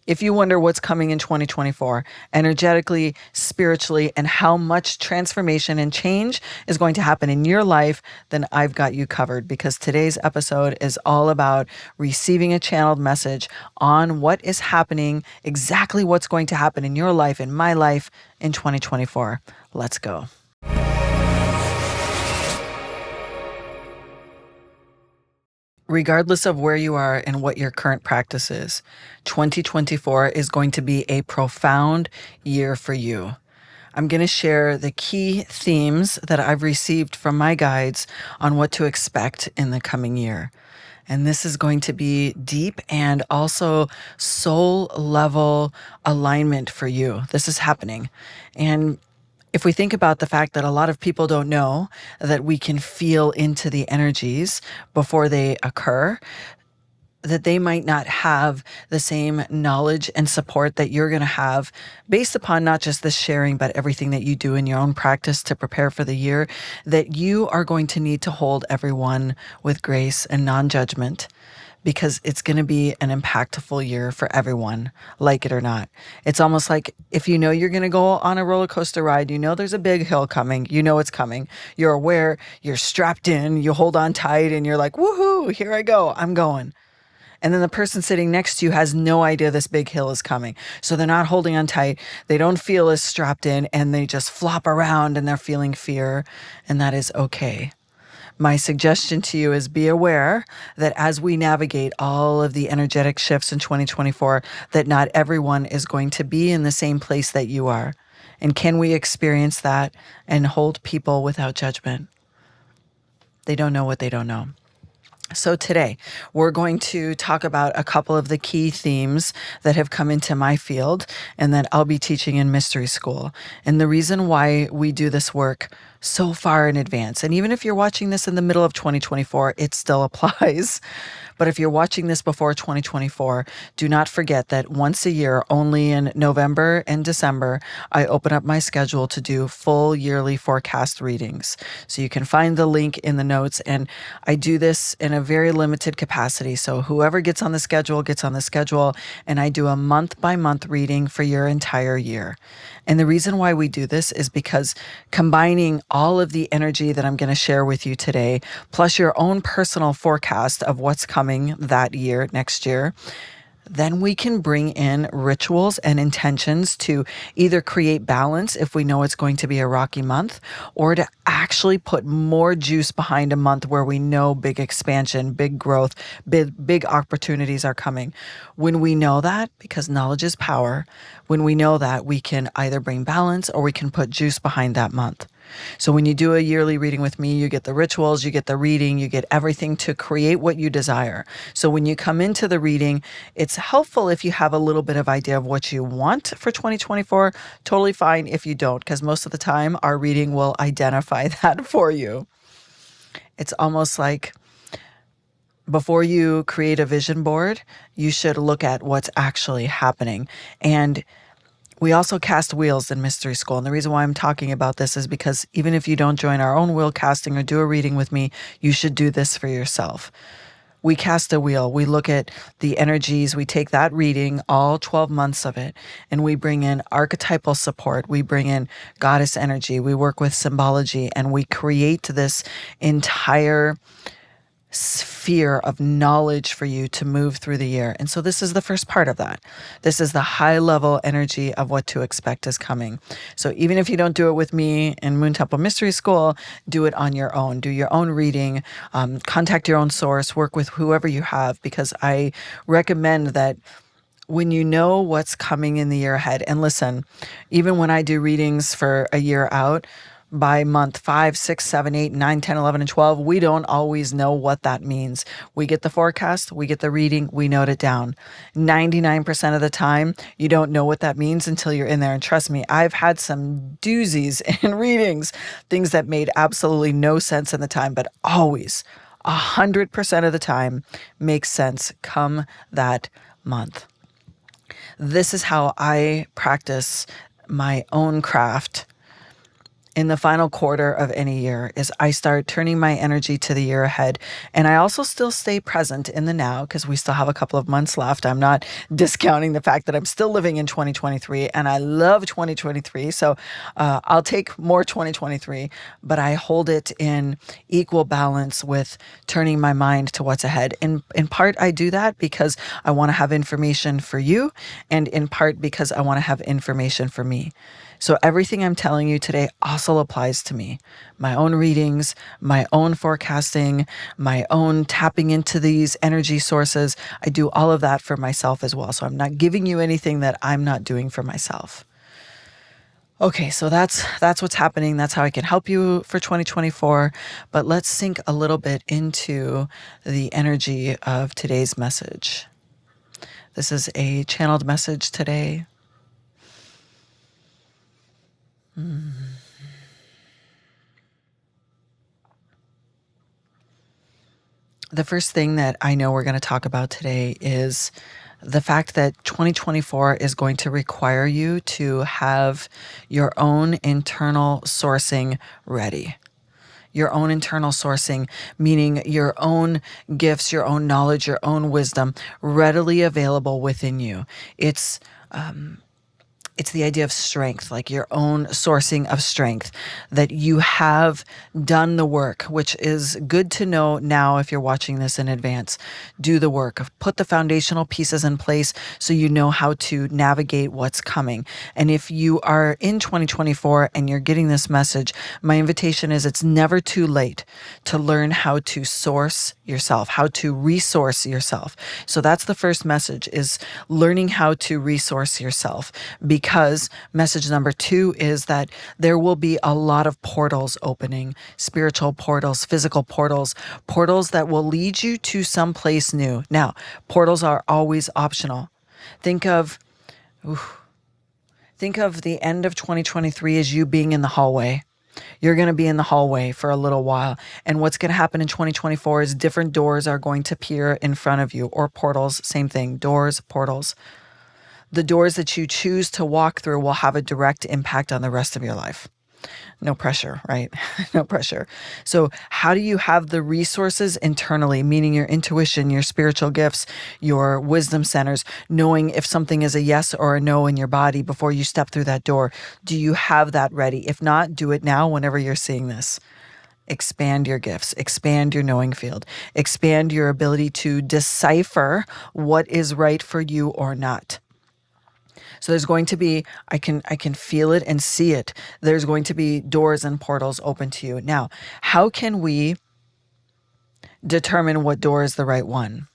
If you wonder what's coming in 2024, energetically, spiritually, and how much transformation and change is going to happen in your life, then I've got you covered, because today's episode is all about receiving a channeled message on what is happening, exactly what's going to happen in your life, in my life, in 2024. Let's go. Regardless of where you are and what your current practice is, 2024 is going to be a profound year for you. I'm going to share the key themes that I've received from my guides on what to expect in the coming year. And this is going to be deep and also soul level alignment for you. This is happening. And if we think about the fact that a lot of people don't know that we can feel into the energies before they occur, that they might not have the same knowledge and support that you're going to have based upon not just this sharing, but everything that you do in your own practice to prepare for the year, that you are going to need to hold everyone with grace and non-judgment, because it's going to be an impactful year for everyone, like it or not. It's almost like if you know you're going to go on a roller coaster ride, you know there's a big hill coming, you know it's coming, you're aware, you're strapped in, you hold on tight, and you're like, woohoo, here I go, I'm going. And then the person sitting next to you has no idea this big hill is coming. So they're not holding on tight, they don't feel as strapped in, and they just flop around and they're feeling fear, and that is okay. My suggestion to you is be aware that as we navigate all of the energetic shifts in 2024, that not everyone is going to be in the same place that you are. And can we experience that and hold people without judgment? They don't know what they don't know. So today, we're going to talk about a couple of the key themes that have come into my field and that I'll be teaching in Mystery School. And the reason why we do this work so far in advance, and even if you're watching this in the middle of 2024, it still applies. But if you're watching this before 2024, do not forget that once a year, only in November and December, I open up my schedule to do full yearly forecast readings. So you can find the link in the notes, and I do this in a very limited capacity. So whoever gets on the schedule gets on the schedule, and I do a month-by-month reading for your entire year. And the reason why we do this is because combining all of the energy that I'm going to share with you today, plus your own personal forecast of what's coming that year, next year, then we can bring in rituals and intentions to either create balance if we know it's going to be a rocky month, or to actually put more juice behind a month where we know big expansion, big growth, big opportunities are coming. When we know that, because knowledge is power, when we know that, we can either bring balance or we can put juice behind that month. So when you do a yearly reading with me, you get the rituals, you get the reading, you get everything to create what you desire. So when you come into the reading, it's helpful if you have a little bit of idea of what you want for 2024. Totally fine if you don't, because most of the time our reading will identify that for you. It's almost like before you create a vision board, you should look at what's actually happening. And we also cast wheels in Mystery School. And the reason why I'm talking about this is because even if you don't join our own wheel casting or do a reading with me, you should do this for yourself. We cast a wheel. We look at the energies. We take that reading, all 12 months of it, and we bring in archetypal support. We bring in goddess energy. We work with symbology, and we create this entire sphere of knowledge for you to move through the year. And so this is the first part of that. This is the high level energy of what to expect is coming. So even if you don't do it with me in Moon Temple Mystery School, do it on your own. Do your own reading, contact your own source, work with whoever you have, because I recommend that when you know what's coming in the year ahead, and listen, even when I do readings for a year out, by month 5, 6, 7, 8, 9, 10, 11, and 12, we don't always know what that means. We get the forecast, we get the reading, we note it down. 99% of the time, you don't know what that means until you're in there. And trust me, I've had some doozies in readings, things that made absolutely no sense in the time, but always, 100% of the time, makes sense come that month. This is how I practice my own craft in the final quarter of any year is I start turning my energy to the year ahead. And I also still stay present in the now because we still have a couple of months left. I'm not discounting the fact that I'm still living in 2023 and I love 2023. So I'll take more 2023, but I hold it in equal balance with turning my mind to what's ahead. In part, I do that because I want to have information for you, and in part because I want to have information for me. So everything I'm telling you today also applies to me. My own readings, my own forecasting, my own tapping into these energy sources. I do all of that for myself as well. So I'm not giving you anything that I'm not doing for myself. Okay, so that's what's happening. That's how I can help you for 2024. But let's sink a little bit into the energy of today's message. This is a channeled message today. The first thing that I know we're going to talk about today is the fact that 2024 is going to require you to have your own internal sourcing ready. Your own internal sourcing, meaning your own gifts, your own knowledge, your own wisdom readily available within you. It's the idea of strength, like your own sourcing of strength, that you have done the work, which is good to know now if you're watching this in advance. Do the work, put the foundational pieces in place so you know how to navigate what's coming. And if you are in 2024 and you're getting this message, my invitation is it's never too late to learn how to source yourself, how to resource yourself. So that's the first message, is learning how to resource yourself. Because message number 2 is that there will be a lot of portals opening, spiritual portals, physical portals, portals that will lead you to someplace new. Now, portals are always optional. Think of the end of 2023 as you being in the hallway. You're going to be in the hallway for a little while. And what's going to happen in 2024 is different doors are going to appear in front of you, or portals, same thing, doors, portals. The doors that you choose to walk through will have a direct impact on the rest of your life. No pressure, right? No pressure. So how do you have the resources internally, meaning your intuition, your spiritual gifts, your wisdom centers, knowing if something is a yes or a no in your body before you step through that door? Do you have that ready? If not, do it now whenever you're seeing this. Expand your gifts, expand your knowing field, expand your ability to decipher what is right for you or not. So there's going to be, I can feel it and see it. There's going to be doors and portals open to you. Now, how can we determine what door is the right one?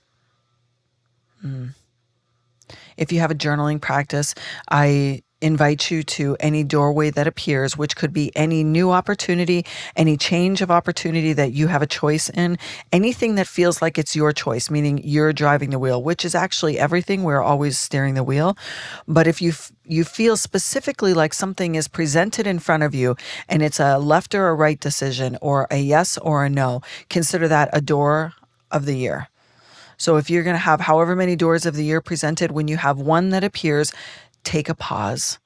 If you have a journaling practice, I invite you to any doorway that appears, which could be any new opportunity, any change of opportunity that you have a choice in, anything that feels like it's your choice, meaning you're driving the wheel, which is actually everything. We're always steering the wheel. But if you feel specifically like something is presented in front of you and it's a left or a right decision, or a yes or a no, consider that a door of the year. So if you're going to have however many doors of the year presented, when you have one that appears, take a pause.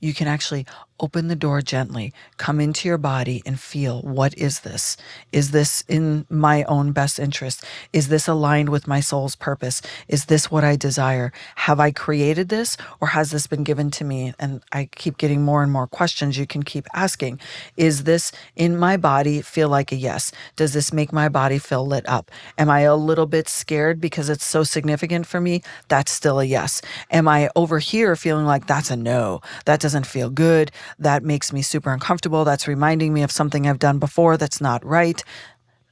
You can actually open the door gently, come into your body and feel, what is this? Is this in my own best interest? Is this aligned with my soul's purpose? Is this what I desire? Have I created this, or has this been given to me? And I keep getting more and more questions you can keep asking. Is this in my body feel like a yes? Does this make my body feel lit up? Am I a little bit scared because it's so significant for me? That's still a yes. Am I over here feeling like that's a no? That doesn't feel good. That makes me super uncomfortable. That's reminding me of something I've done before that's not right.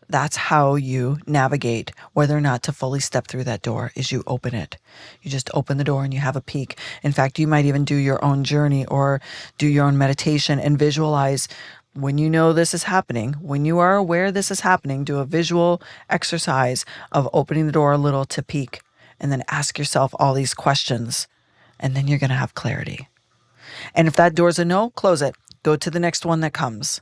That's how you navigate whether or not to fully step through that door, is you open it. You just open the door and you have a peek. In fact, you might even do your own journey or do your own meditation and visualize when you know this is happening, when you are aware this is happening, do a visual exercise of opening the door a little to peek, and then ask yourself all these questions, and then you're going to have clarity. And if that door's a no, close it. Go to the next one that comes.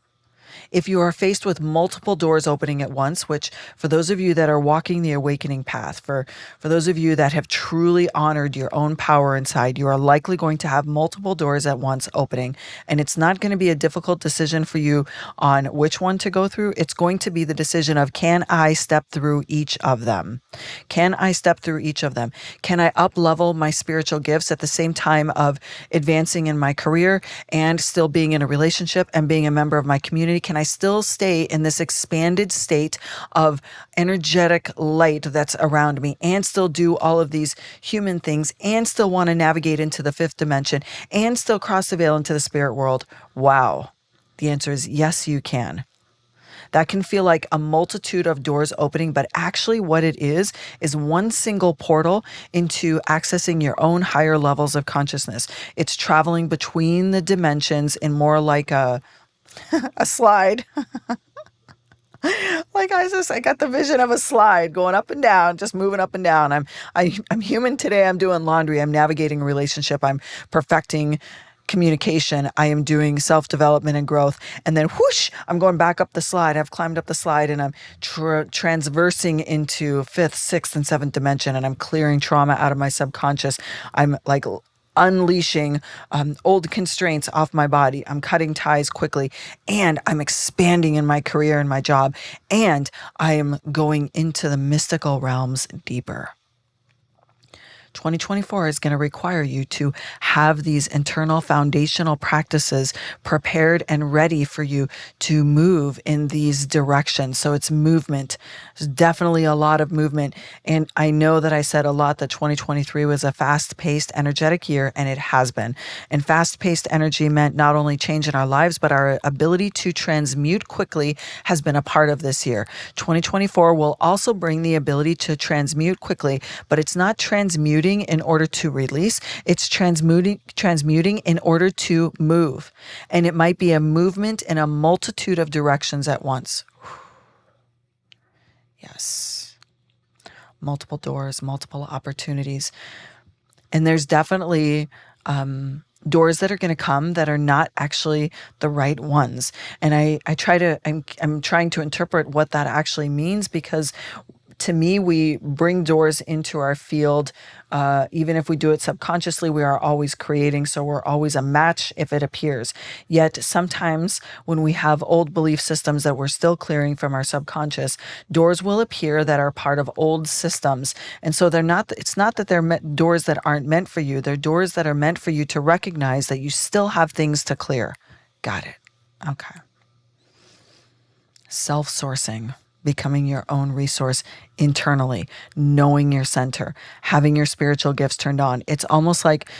If you are faced with multiple doors opening at once, which for those of you that are walking the awakening path, for those of you that have truly honored your own power inside, you are likely going to have multiple doors at once opening. And it's not going to be a difficult decision for you on which one to go through. It's going to be the decision of, can I step through each of them? Can I step through each of them? Can I up level my spiritual gifts at the same time of advancing in my career and still being in a relationship and being a member of my community? Can I still stay in this expanded state of energetic light that's around me and still do all of these human things and still want to navigate into the fifth dimension and still cross the veil into the spirit world? Wow. The answer is yes, you can. That can feel like a multitude of doors opening, but actually what it is one single portal into accessing your own higher levels of consciousness. It's traveling between the dimensions in more like a slide. Like I got the vision of a slide going up and down, just moving up and down. I'm human today. I'm doing laundry. I'm navigating a relationship. I'm perfecting communication. I am doing self-development and growth. And then whoosh, I'm going back up the slide. I've climbed up the slide and I'm transversing into fifth, sixth, and seventh dimension. And I'm clearing trauma out of my subconscious. I'm like unleashing old constraints off my body. I'm cutting ties quickly, and I'm expanding in my career and my job, and I am going into the mystical realms deeper. 2024 is going to require you to have these internal foundational practices prepared and ready for you to move in these directions. So it's movement. There's definitely a lot of movement. And I know that I said a lot that 2023 was a fast-paced, energetic year, and it has been. And fast-paced energy meant not only change in our lives, but our ability to transmute quickly has been a part of this year. 2024 will also bring the ability to transmute quickly, but it's not transmuting in order to release. It's transmuting in order to move. And it might be a movement in a multitude of directions at once. Yes. Multiple doors, multiple opportunities. And there's definitely doors that are going to come that are not actually the right ones. And I'm trying to interpret what that actually means, because to me, we bring doors into our field. Even if we do it subconsciously, we are always creating. So we're always a match if it appears. Yet sometimes when we have old belief systems that we're still clearing from our subconscious, doors will appear that are part of old systems. And so it's not that they're doors that aren't meant for you. They're doors that are meant for you to recognize that you still have things to clear. Got it. Okay. Self-sourcing. Becoming your own resource internally, knowing your center, having your spiritual gifts turned on. It's almost like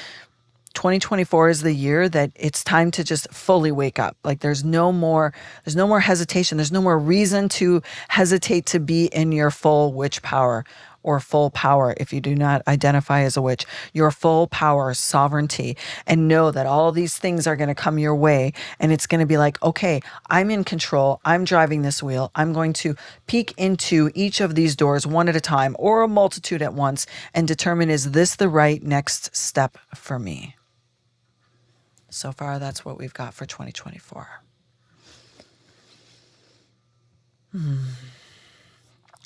2024 is the year that it's time to just fully wake up. Like there's no more hesitation. There's no more reason to hesitate to be in your full witch power, or full power if you do not identify as a witch, your full power, sovereignty, and know that all these things are going to come your way. And it's going to be like, okay, I'm in control. I'm driving this wheel. I'm going to peek into each of these doors one at a time, or a multitude at once, and determine, is this the right next step for me? So far, that's what we've got for 2024.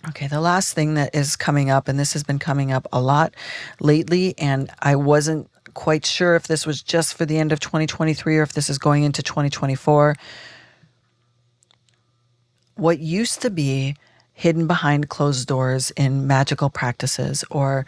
Okay, the last thing that is coming up, and this has been coming up a lot lately, and I wasn't quite sure if this was just for the end of 2023 or if this is going into 2024. What used to be hidden behind closed doors in magical practices or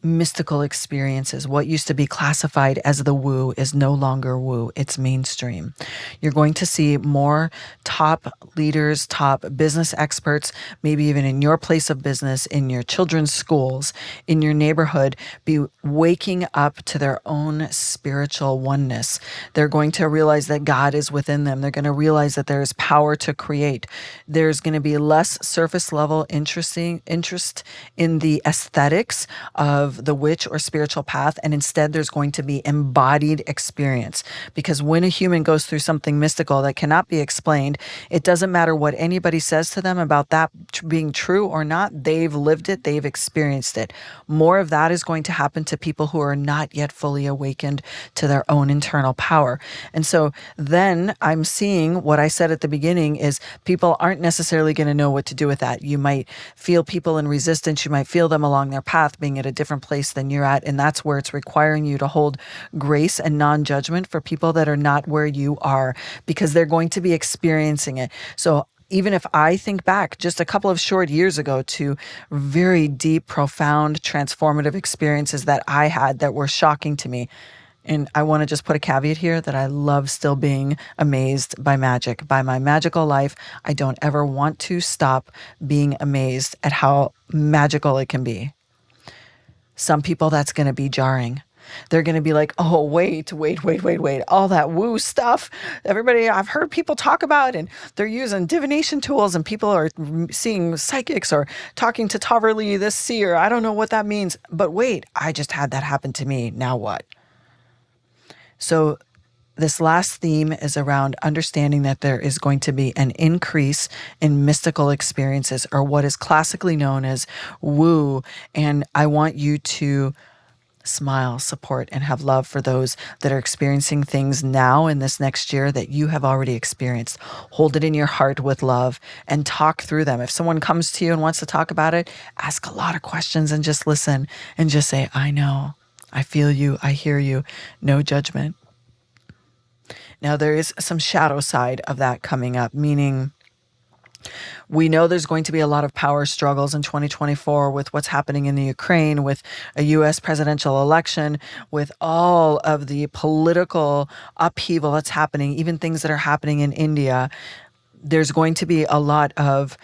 mystical experiences, what used to be classified as the woo is no longer woo. It's mainstream. You're going to see more top leaders, top business experts, maybe even in your place of business, in your children's schools, in your neighborhood, be waking up to their own spiritual oneness. They're going to realize that God is within them. They're going to realize that there is power to create. There's going to be less surface level interest in the aesthetics of of the witch or spiritual path, and instead there's going to be embodied experience. Because when a human goes through something mystical that cannot be explained, it doesn't matter what anybody says to them about that being true or not. They've lived it, they've experienced it. More of that is going to happen to people who are not yet fully awakened to their own internal power. And so then I'm seeing what I said at the beginning is people aren't necessarily going to know what to do with that. You might feel people in resistance. You might feel them along their path being at a different place than you're at. And that's where it's requiring you to hold grace and non-judgment for people that are not where you are, because they're going to be experiencing it. So even if I think back just a couple of short years ago to very deep, profound, transformative experiences that I had that were shocking to me. And I want to just put a caveat here that I love still being amazed by magic, by my magical life. I don't ever want to stop being amazed at how magical it can be. Some people, that's going to be jarring. They're going to be like, oh, wait. All that woo stuff. Everybody, I've heard people talk about, and they're using divination tools, and people are seeing psychics or talking to Tahverlee, this seer. I don't know what that means. But wait, I just had that happen to me. Now what? So this last theme is around understanding that there is going to be an increase in mystical experiences, or what is classically known as woo. And I want you to smile, support, and have love for those that are experiencing things now in this next year that you have already experienced. Hold it in your heart with love and talk through them. If someone comes to you and wants to talk about it, ask a lot of questions and just listen and just say, I know. I feel you. I hear you. No judgment. Now, there is some shadow side of that coming up, meaning we know there's going to be a lot of power struggles in 2024 with what's happening in the Ukraine, with a U.S. presidential election, with all of the political upheaval that's happening, even things that are happening in India. There's going to be a lot of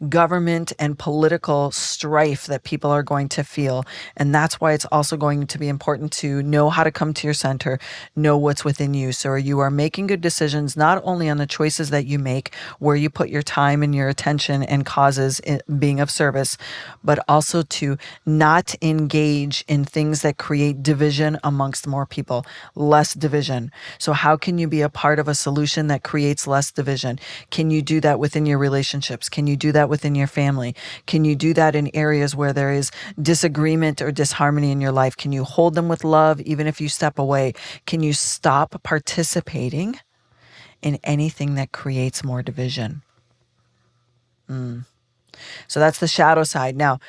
government and political strife that people are going to feel. And that's why it's also going to be important to know how to come to your center, know what's within you. So you are making good decisions, not only on the choices that you make, where you put your time and your attention and causes being of service, but also to not engage in things that create division amongst more people, less division. So how can you be a part of a solution that creates less division? Can you do that within your relationships? Can you do that within your family? Can you do that in areas where there is disagreement or disharmony in your life? Can you hold them with love even if you step away? Can you stop participating in anything that creates more division? So that's the shadow side. Now,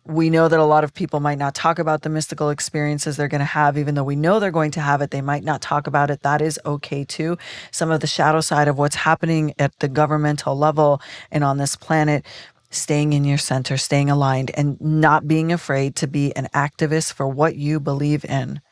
we know that a lot of people might not talk about the mystical experiences they're going to have, even though we know they're going to have it. They might not talk about it. That is okay too. Some of the shadow side of what's happening at the governmental level and on this planet, staying in your center, staying aligned, and not being afraid to be an activist for what you believe in.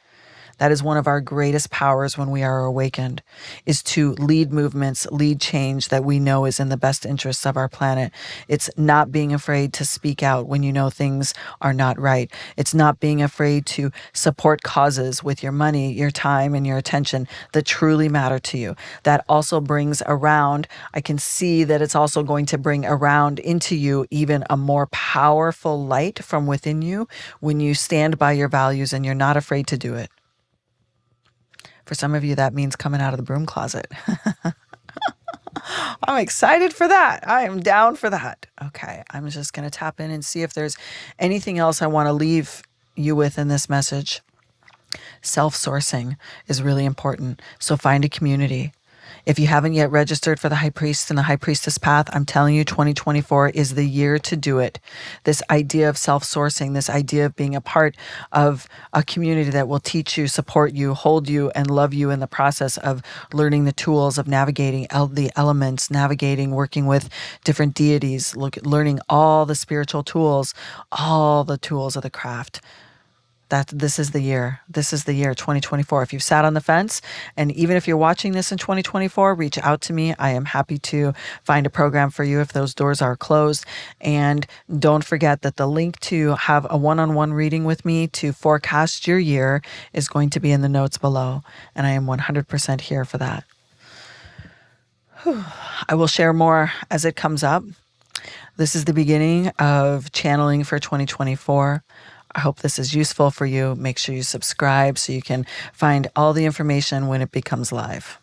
That is one of our greatest powers when we are awakened, is to lead movements, lead change that we know is in the best interests of our planet. It's not being afraid to speak out when you know things are not right. It's not being afraid to support causes with your money, your time, and your attention that truly matter to you. That also brings around, I can see that it's also going to bring around into you even a more powerful light from within you when you stand by your values and you're not afraid to do it. For some of you, that means coming out of the broom closet. I'm excited for that. I am down for that. Okay, I'm just going to tap in and see if there's anything else I want to leave you with in this message. Self-sourcing is really important. So find a community. If you haven't yet registered for the High Priest and the High Priestess path, I'm telling you, 2024 is the year to do it. This idea of self-sourcing, this idea of being a part of a community that will teach you, support you, hold you, and love you in the process of learning the tools of navigating the elements, navigating, working with different deities, learning all the spiritual tools, all the tools of the craft. This is the year. This is the year, 2024. If you've sat on the fence, and even if you're watching this in 2024, reach out to me. I am happy to find a program for you if those doors are closed. And don't forget that the link to have a one-on-one reading with me to forecast your year is going to be in the notes below. And I am 100% here for that. I will share more as it comes up. This is the beginning of channeling for 2024. I hope this is useful for you. Make sure you subscribe so you can find all the information when it becomes live.